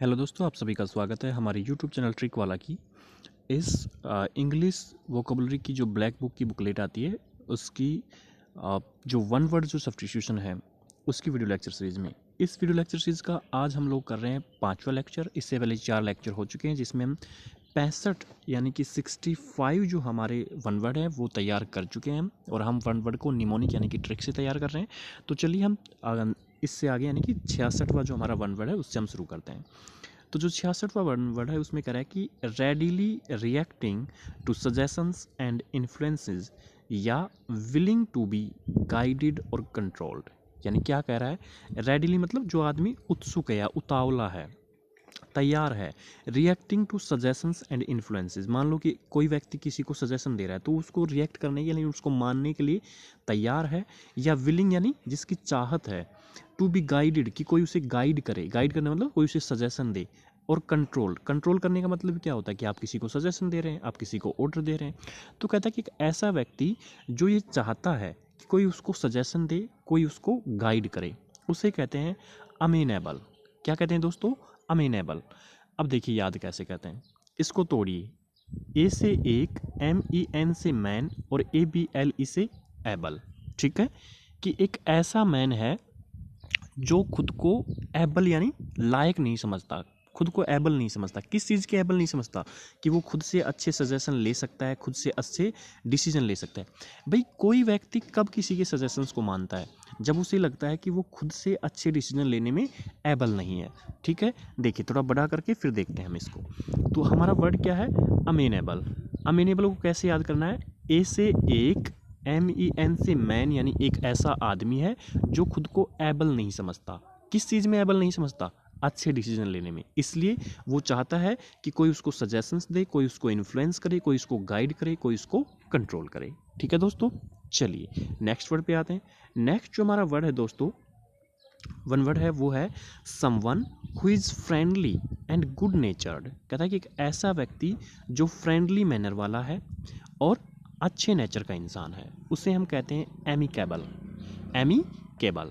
Hello दोस्तों, आप सभी का स्वागत है हमारे यूट्यूब चैनल ट्रिक वाला की इस इंग्लिश वोकेबलरी की जो ब्लैक बुक की बुकलेट आती है उसकी जो वन वर्ड जो सब्स्टिट्यूशन है उसकी वीडियो लेक्चर सीरीज़ में। इस वीडियो लेक्चर सीरीज़ का आज हम लोग कर रहे हैं 5वां लेक्चर। इससे पहले 4 लेक्चर हो चुके हैं जिसमें हम 65 यानी कि 65 जो हमारे वन वर्ड है वो तैयार कर चुके हैं और हम वन वर्ड को निमोनिक यानी कि ट्रिक से तैयार कर रहे हैं। तो चलिए हम इससे आगे यानी कि 66वां जो हमारा वन वर्ड है उससे हम शुरू करते हैं। तो जो 66वां वर्ड है उसमें कह रहा है कि readily reacting to suggestions and influences या विलिंग टू बी गाइडेड और कंट्रोल्ड। यानी क्या कह रहा है, रेडिली मतलब जो आदमी उत्सुक है या उतावला है, तैयार है। Reacting to suggestions and influences, मान लो कि कोई व्यक्ति किसी को सजेशन दे रहा है तो उसको रिएक्ट करने के लिए, उसको मानने के लिए तैयार है। या विलिंग यानी जिसकी चाहत है, टू बी गाइडेड कि कोई उसे गाइड करे, गाइड करने मतलब कोई उसे सजेशन दे। और कंट्रोल, कंट्रोल करने का मतलब क्या होता है कि आप किसी को सजेशन दे रहे हैं, आप किसी को ऑर्डर दे रहे हैं। तो कहता है कि एक ऐसा व्यक्ति जो ये चाहता है कि कोई उसको सजेशन दे, कोई उसको गाइड करे, उसे कहते हैं अमेनेबल। क्या कहते हैं दोस्तों? अमेनेबल। अब देखिए याद कैसे कहते हैं, इसको तोड़िए। ए से एक, MEN से मैन और ABLE से एबल। ठीक है, कि एक ऐसा मैन है जो खुद को एबल यानी लायक नहीं समझता, खुद को एबल नहीं समझता। किस चीज़ के एबल नहीं समझता? कि वो खुद से अच्छे सजेशन ले सकता है, खुद से अच्छे डिसीजन ले सकता है। भाई कोई व्यक्ति कब किसी के सजेशंस को मानता है? जब उसे लगता है कि वो खुद से अच्छे डिसीजन लेने में एबल नहीं है। ठीक है, देखिए थोड़ा बड़ा करके फिर देखते हैं हम इसको। तो हमारा वर्ड क्या है? अमेनेबल। अमेनेबल को कैसे याद करना है? ए से एक, MEN से मैन यानी एक ऐसा आदमी है जो खुद को एबल नहीं समझता। किस चीज़ में एबल नहीं समझता? अच्छे डिसीजन लेने में। इसलिए वो चाहता है कि कोई उसको सजेशंस दे, कोई उसको इन्फ्लुएंस करे, कोई उसको गाइड करे, कोई उसको कंट्रोल करे। ठीक है दोस्तों, चलिए नेक्स्ट वर्ड पे आते हैं। नेक्स्ट जो हमारा वर्ड है दोस्तों, वन वर्ड है, वो है someone who is friendly and good नेचर्ड। कहता है कि एक ऐसा व्यक्ति जो फ्रेंडली मैनर वाला है और अच्छे नेचर का इंसान है, उसे हम कहते हैं एमिकेबल। एमिकेबल।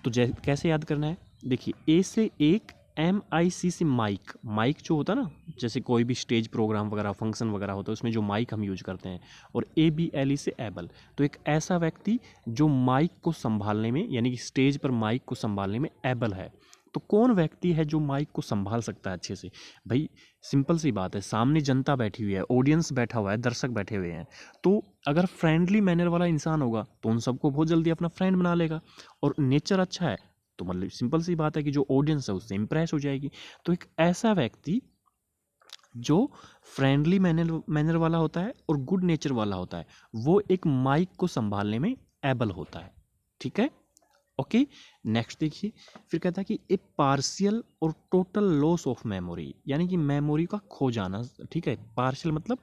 तो कैसे याद करना है? देखिए ए से एक, MIC से माइक। माइक जो होता है ना, जैसे कोई भी स्टेज प्रोग्राम वगैरह, फंक्शन वगैरह होता है उसमें जो माइक हम यूज करते हैं। और ABLE से एबल। तो एक ऐसा व्यक्ति जो माइक को संभालने में यानी कि स्टेज पर माइक को संभालने में एबल है। तो कौन व्यक्ति है जो माइक को संभाल सकता है अच्छे से? भाई सिंपल सी बात है, सामने जनता बैठी हुई है, ऑडियंस बैठा हुआ है, दर्शक बैठे हुए हैं। तो अगर फ्रेंडली मैनर वाला इंसान होगा तो उन सबको बहुत जल्दी अपना फ्रेंड बना लेगा। और नेचर अच्छा है तो मतलब सिंपल सी बात है कि जो ऑडियंस है उससे इंप्रेस हो जाएगी। तो एक ऐसा व्यक्ति जो फ्रेंडली मैनर वाला होता है और गुड नेचर वाला होता है, वो एक माइक को संभालने में एबल होता है। ठीक है, ओके। नेक्स्ट देखिए, फिर कहता है कि ए पार्शियल और टोटल लॉस ऑफ मेमोरी, यानी कि मेमोरी का खो जाना। ठीक है, पार्शियल मतलब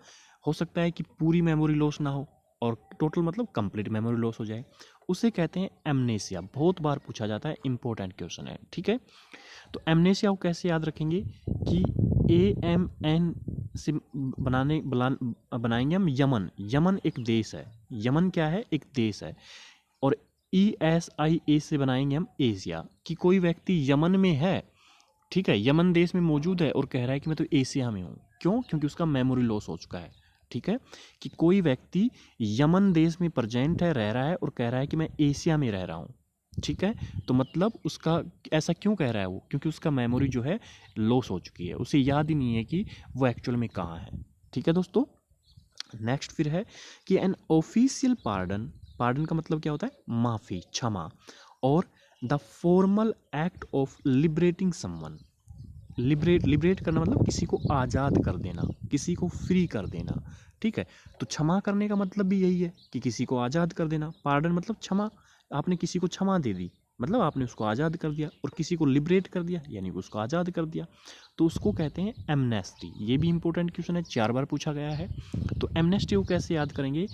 हो सकता है कि पूरी मेमोरी लॉस ना हो, और टोटल मतलब कंप्लीट मेमोरी लॉस हो जाए, उसे कहते हैं एमनेसिया। बहुत बार पूछा जाता है, इंपॉर्टेंट क्वेश्चन है। ठीक है, तो एमनेसिया को कैसे याद रखेंगे कि AMN से बनाएंगे हम यमन। यमन एक देश है। यमन क्या है? एक देश है। और ESIA से बनाएंगे हम एशिया, कि कोई व्यक्ति यमन में है, ठीक है, यमन देश में मौजूद है और कह रहा है कि मैं तो एशिया में हूँ। क्यों? क्योंकि उसका मेमोरी लॉस हो चुका है। ठीक है, कि कोई व्यक्ति यमन देश में प्रेजेंट है, रह रहा है और कह रहा है कि मैं एशिया में रह रहा हूँ। ठीक है, तो मतलब उसका ऐसा क्यों कह रहा है वो? क्योंकि उसका मेमोरी जो है लॉस हो चुकी है, उसे याद ही नहीं है कि वो एक्चुअल में कहाँ है। ठीक है दोस्तों, नेक्स्ट फिर है कि एन ऑफिशियल पार्डन। पार्डन का मतलब क्या होता है? माफ़ी, क्षमा। और the formal act of liberating someone. Liberate करना मतलब किसी को आज़ाद कर देना, किसी को फ्री कर देना। ठीक है, तो क्षमा करने का मतलब भी यही है कि किसी को आज़ाद कर देना। पार्डन मतलब क्षमा, आपने किसी को क्षमा दे दी, मतलब आपने उसको आज़ाद कर दिया। और किसी को लिबरेट कर दिया यानी कि उसको आज़ाद कर दिया, तो उसको कहते हैं एमनेस्टी। ये भी इंपॉर्टेंट क्वेश्चन है, 4 बार पूछा गया है। तो एमनेस्टी को कैसे याद करेंगे?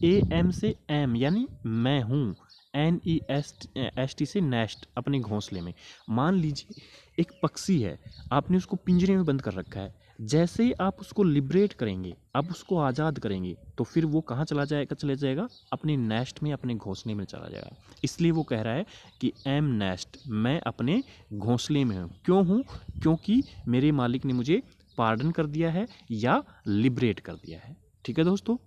AM से एम यानी मैं हूँ, NEST से नेस्ट, अपने घोंसले में। मान लीजिए एक पक्षी है, आपने उसको पिंजरे में बंद कर रखा है, जैसे ही आप उसको लिबरेट करेंगे, आप उसको आज़ाद करेंगे, तो फिर वो कहाँ चले जाएगा, अपने नेस्ट में, अपने घोंसले में चला जाएगा। इसलिए वो कह रहा है कि एम नेस्ट, मैं अपने घोंसले में हूँ। क्यों हूँ? क्योंकि मेरे मालिक ने मुझे पार्डन कर दिया है या लिबरेट कर दिया है। ठीक है दोस्तों।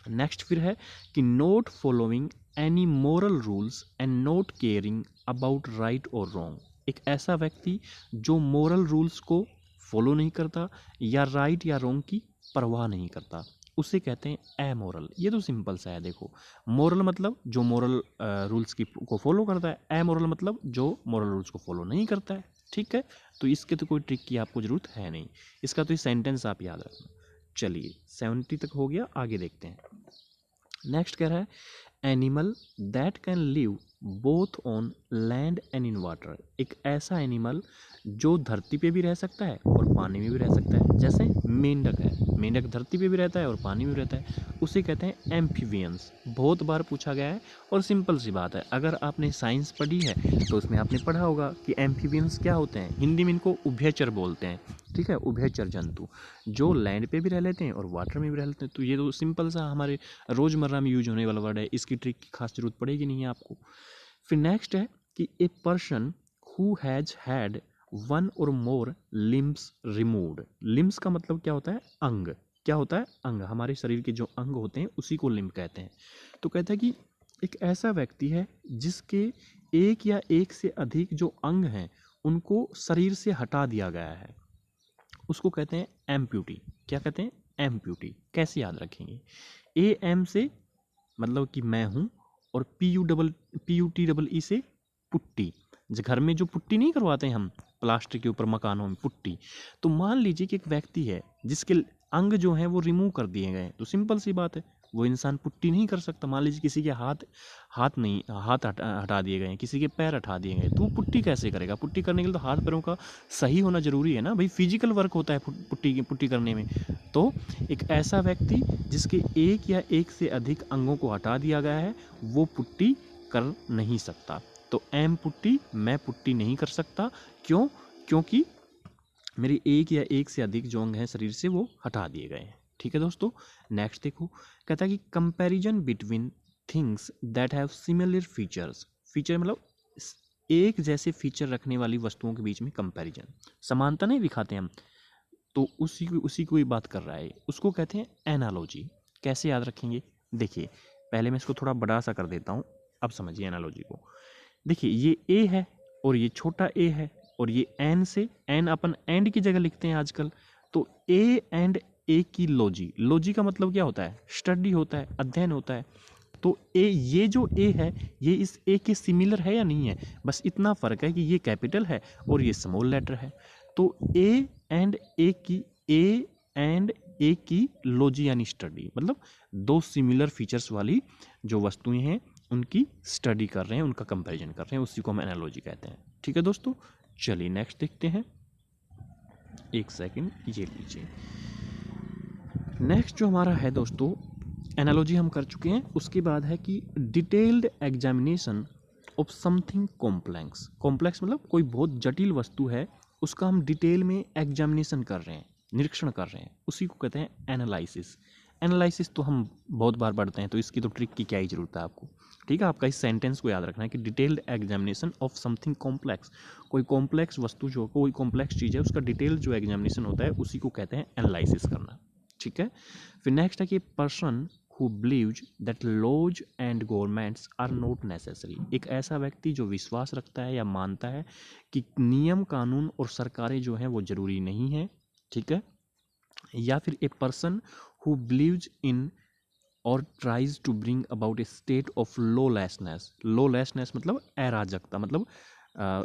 नेक्स्ट फिर है कि not following any moral rules and not caring about right और रॉन्ग। एक ऐसा व्यक्ति जो मोरल रूल्स को फॉलो नहीं करता या राइट या रॉन्ग की परवाह नहीं करता, उसे कहते हैं एमोरल। ये तो सिंपल सा है। देखो, मोरल मतलब जो मोरल रूल्स की को फॉलो करता है, एमोरल मतलब जो मोरल रूल्स को फॉलो नहीं करता है। ठीक है, तो इसके तो कोई ट्रिक की आपको ज़रूरत है नहीं, इसका तो ये सेंटेंस आप याद रखना। चलिए 70 तक हो गया, आगे देखते हैं। नेक्स्ट कह रहा है animal that can live both on land and in water. एक ऐसा एनिमल जो धरती पे भी रह सकता है और पानी में भी रह सकता है। जैसे मेंढक है, मेंढक धरती पे भी रहता है और पानी में भी रहता है, उसे कहते हैं एम्फीबियंस। बहुत बार पूछा गया है और सिंपल सी बात है, अगर आपने साइंस पढ़ी है तो उसमें आपने पढ़ा होगा कि एम्फीबियंस क्या होते हैं। हिंदी में इनको उभयचर बोलते हैं। ठीक है, उभयचर जंतु जो लैंड पे भी रह लेते हैं और वाटर में भी रह लेते हैं। तो ये तो सिंपल सा हमारे रोज़मर्रा में यूज होने वाला वर्ड है, इसकी ट्रिक की खास जरूरत पड़ेगी नहीं है आपको। फिर नेक्स्ट है कि a person who has had one और मोर लिम्स रिमूव्ड। लिम्स का मतलब क्या होता है? अंग। क्या होता है? अंग। हमारे शरीर के जो अंग होते हैं उसी को लिम्ब कहते हैं। तो कहता है कि एक ऐसा व्यक्ति है जिसके एक या एक से अधिक जो अंग हैं उनको शरीर से हटा दिया गया है, उसको कहते हैं एम्प्यूटी। क्या कहते हैं? एम्प्यूटी। कैसे याद रखेंगे? ए एम से मतलब कि मैं हूँ, और PUTEE से पुट्टी। घर में जो पुट्टी नहीं करवाते हैं हम प्लास्टर के ऊपर मकानों में, पुट्टी। तो मान लीजिए कि एक व्यक्ति है जिसके अंग जो हैं वो रिमूव कर दिए गए, तो सिंपल सी बात है वो इंसान पुट्टी नहीं कर सकता। मान लीजिए किसी के हाथ हटा दिए गए हैं, किसी के पैर हटा दिए गए, तो वो पुट्टी कैसे करेगा? पुट्टी करने के लिए तो हाथ पैरों का सही होना जरूरी है ना भाई, फिजिकल वर्क होता है पुट्टी करने में। तो एक ऐसा व्यक्ति जिसके एक या एक से अधिक अंगों को हटा दिया गया है वो पुट्टी कर नहीं सकता। तो एम पुट्टी, मैं पुट्टी नहीं कर सकता। क्यों? क्योंकि मेरे एक या एक से अधिक जो अंग हैं शरीर से वो हटा दिए गए हैं। ठीक है दोस्तों। नेक्स्ट देखो, कहता है कि comparison between things that have similar features. Feature मतलब एक जैसे फीचर रखने वाली वस्तुओं के बीच में कंपैरिजन, समानता नहीं दिखाते हम, तो उसी को ही बात कर रहा है। उसको कहते हैं एनालॉजी। कैसे याद रखेंगे? देखिए, पहले मैं इसको थोड़ा बड़ा सा कर देता हूँ, अब समझिए एनालॉजी को। देखिए, ये ए है और ये छोटा ए है, और ये एन से, एन अपन एंड की जगह लिखते हैं आजकल। तो ए एंड ए की लॉजी, लॉजी का मतलब क्या होता है? स्टडी होता है, अध्ययन होता है। तो ए, ये जो ए है ये इस ए के सिमिलर है या नहीं है? बस इतना फ़र्क है कि ये कैपिटल है और ये स्मॉल लेटर है। तो ए एंड ए की लॉजी यानी स्टडी, मतलब दो सिमिलर फीचर्स वाली जो वस्तुएं हैं उनकी स्टडी कर रहे हैं, उनका कंपैरिजन कर रहे हैं, उसी को हम एनालॉजी कहते हैं। ठीक है दोस्तों। चलिए नेक्स्ट देखते हैं। एक सेकंड, ये लीजिए। नेक्स्ट जो हमारा है दोस्तों, एनालॉजी हम कर चुके हैं। उसके बाद है कि detailed examination of something complex. Complex मतलब कोई बहुत जटिल वस्तु है, उसका हम डिटेल में एग्जामिनेशन कर रहे हैं, निरीक्षण कर रहे हैं, उसी को कहते हैं एनालिसिस। एनालिसिस तो हम बहुत बार पढ़ते हैं, तो इसकी तो ट्रिक की क्या ही ज़रूरत है आपको। ठीक है, आपका इस सेंटेंस को याद रखना है कि detailed examination of something complex. कोई कॉम्प्लेक्स वस्तु जो कोई कॉम्प्लेक्स चीज़ है उसका डिटेल जो एग्जामिनेशन होता है उसी को कहते हैं एनालिसिस करना। ठीक है। फिर नेक्स्ट है कि person who believes that laws and governments are not necessary। एक ऐसा व्यक्ति जो विश्वास रखता है या मानता है कि नियम कानून और सरकारें जो हैं वो ज़रूरी नहीं है। ठीक है। या फिर a person who believes in और tries to bring about a state of lawlessness। lawlessness मतलब अराजकता, मतलब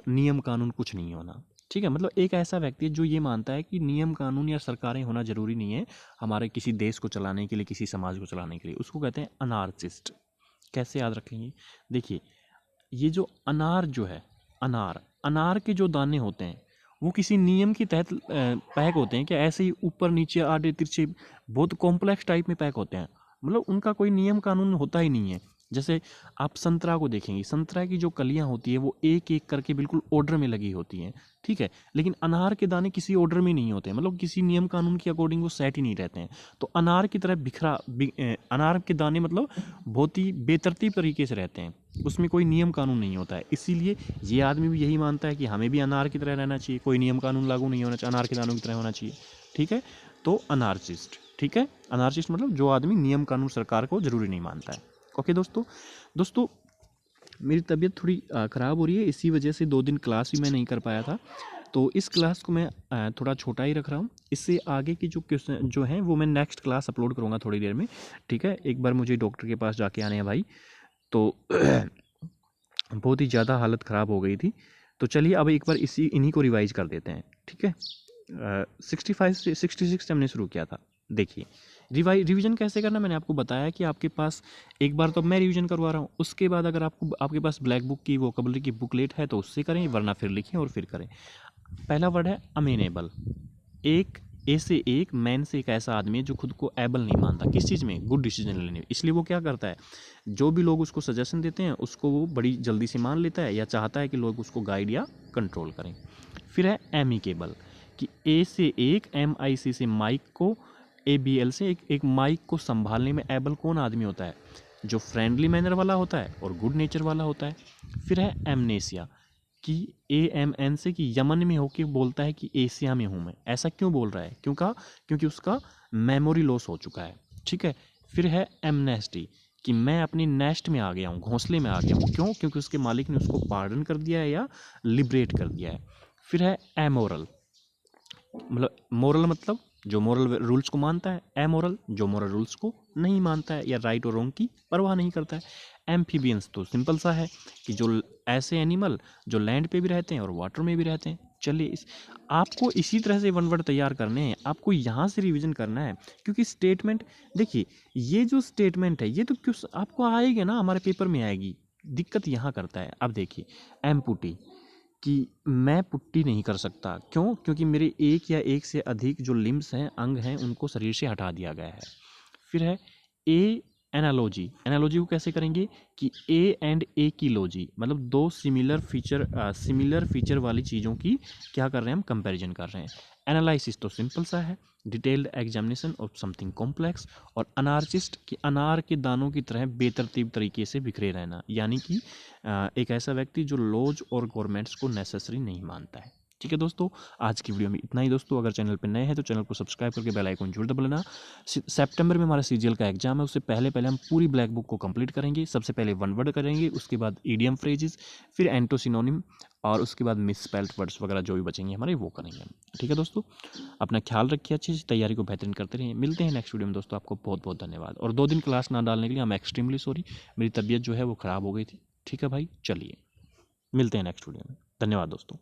नियम कानून कुछ नहीं होना। ठीक है, मतलब एक ऐसा व्यक्ति जो ये मानता है कि नियम कानून या सरकारें होना ज़रूरी नहीं है हमारे किसी देश को चलाने के लिए, किसी समाज को चलाने के लिए, उसको कहते हैं अनार्चिस्ट। कैसे याद रखेंगे? देखिए, ये जो अनार जो है, अनार के जो दाने होते हैं वो किसी नियम के तहत पैक होते हैं क्या? ऐसे ही ऊपर नीचे आड़े तिरछे बहुत कॉम्प्लेक्स टाइप में पैक होते हैं, मतलब उनका कोई नियम कानून होता ही नहीं है। जैसे आप संतरा को देखेंगे, संतरा की जो कलियां होती है वो एक एक करके बिल्कुल ऑर्डर में लगी होती हैं, ठीक है। लेकिन अनार के दाने किसी ऑर्डर में नहीं होते, मतलब किसी नियम कानून के अकॉर्डिंग वो सेट ही नहीं रहते हैं। तो अनार की तरह अनार के दाने मतलब बहुत ही बेतरतीब तरीके से रहते हैं, उसमें कोई नियम कानून नहीं होता है। इसीलिए ये आदमी भी यही मानता है कि हमें भी अनार की तरह रहना चाहिए, कोई नियम कानून लागू नहीं होना चाहिए, अनार के दानों की तरह होना चाहिए, ठीक है। तो अनार्चिस्ट, ठीक है, अनार्चिस्ट मतलब जो आदमी नियम कानून सरकार को जरूरी नहीं मानता है। ओके दोस्तों मेरी तबीयत थोड़ी ख़राब हो रही है, इसी वजह से 2 दिन क्लास भी मैं नहीं कर पाया था। तो इस क्लास को मैं थोड़ा छोटा ही रख रहा हूँ। इससे आगे की जो क्वेश्चन जो हैं वो मैं नेक्स्ट क्लास अपलोड करूँगा थोड़ी देर में, ठीक है। एक बार मुझे डॉक्टर के पास जाके आने हैं भाई, तो बहुत ही ज़्यादा हालत ख़राब हो गई थी। तो चलिए अब एक बार इन्हीं को रिवाइज कर देते हैं, ठीक है। 65 से 66 से हमने शुरू किया था। देखिए रिवीजन कैसे करना मैंने आपको बताया कि आपके पास एक बार तो मैं रिवीजन करवा रहा हूँ, उसके बाद अगर आपके पास ब्लैक बुक की वोकैबुलरी की बुकलेट है तो उससे करें, वरना फिर लिखें और फिर करें। पहला वर्ड है अमेनेबल। एक मैन से एक ऐसा आदमी है जो खुद को एबल नहीं मानता किस चीज़ में, गुड डिसीजन लेने में। इसलिए वो क्या करता है, जो भी लोग उसको सजेशन देते हैं उसको वो बड़ी जल्दी से मान लेता है, या चाहता है कि लोग उसको गाइड या कंट्रोल करें। फिर है एमिकेबल, कि ए से एक, MIC से माइक को, ABL से एक माइक को संभालने में एबल कौन आदमी होता है, जो फ्रेंडली मैनर वाला होता है और गुड नेचर वाला होता है। फिर है एमनेसिया, कि AMN से कि यमन में होके बोलता है कि एशिया में हूँ मैं। ऐसा क्यों बोल रहा है, क्योंकि उसका मेमोरी लॉस हो चुका है, ठीक है। फिर है एमनेस्टी, कि मैं अपनी नेस्ट में आ गया हूँ, घोंसले में आ गया हूँ। क्यों, क्योंकि उसके मालिक ने उसको पार्डन कर दिया है या लिबरेट कर दिया है। फिर है एमोरल, मतलब मोरल मतलब जो मोरल रूल्स को मानता है, एमोरल जो मोरल रूल्स को नहीं मानता है या राइट और रॉन्ग की परवाह नहीं करता है। एम्फीबियंस तो सिंपल सा है कि जो ऐसे एनिमल जो लैंड पे भी रहते हैं और वाटर में भी रहते हैं। चलिए आपको इसी तरह से 1 वर्ड तैयार करने हैं, आपको यहाँ से रिवीजन करना है, क्योंकि स्टेटमेंट देखिए, ये जो स्टेटमेंट है ये तो क्यों आपको आएगी ना, हमारे पेपर में आएगी। दिक्कत यहाँ करता है। अब देखिए एम्पुटी, कि मैं पुट्टी नहीं कर सकता, क्यों, क्योंकि मेरे एक या एक से अधिक जो लिम्स हैं, अंग हैं, उनको शरीर से हटा दिया गया है। फिर है ए एनालॉजी, एनालॉजी को कैसे करेंगे कि ए एंड ए की लॉजी, मतलब 2 सिमिलर फीचर वाली चीज़ों की क्या कर रहे हैं हम, कंपैरिजन कर रहे हैं। एनालिसिस तो सिंपल सा है, detailed examination of something complex. और अनार्चिस्ट, कि अनार के दानों की तरह बेतरतीब तरीके से बिखरे रहना, यानी कि एक ऐसा व्यक्ति जो लॉज और गवर्नमेंट्स को नेसेसरी नहीं मानता है। ठीक है दोस्तों, आज की वीडियो में इतना ही। दोस्तों अगर चैनल पर नए हैं तो चैनल को सब्सक्राइब करके बेल आइकन जरूर दबा लेना। सितंबर में हमारा CGL का एग्जाम है, उससे पहले हम पूरी ब्लैक बुक को कंप्लीट करेंगे। सबसे पहले 1 वर्ड करेंगे, उसके बाद ईडियम फ्रेजेस, फिर एंटोसिनोनिम, और उसके बाद मिसस्पेल्ड वर्ड्स वगैरह जो भी बचेंगे हमारे वो करेंगे। ठीक है दोस्तों, अपना ख्याल रखिए, अच्छी तैयारी को बेहतरीन करते रहिए। मिलते हैं नेक्स्ट वीडियो में दोस्तों, आपको बहुत बहुत धन्यवाद। और 2 दिन क्लास ना डालने के लिए हम एक्सट्रीमली सॉरी, मेरी तबीयत जो है वो ख़राब हो गई थी। ठीक है भाई, चलिए मिलते हैं नेक्स्ट वीडियो में। धन्यवाद दोस्तों।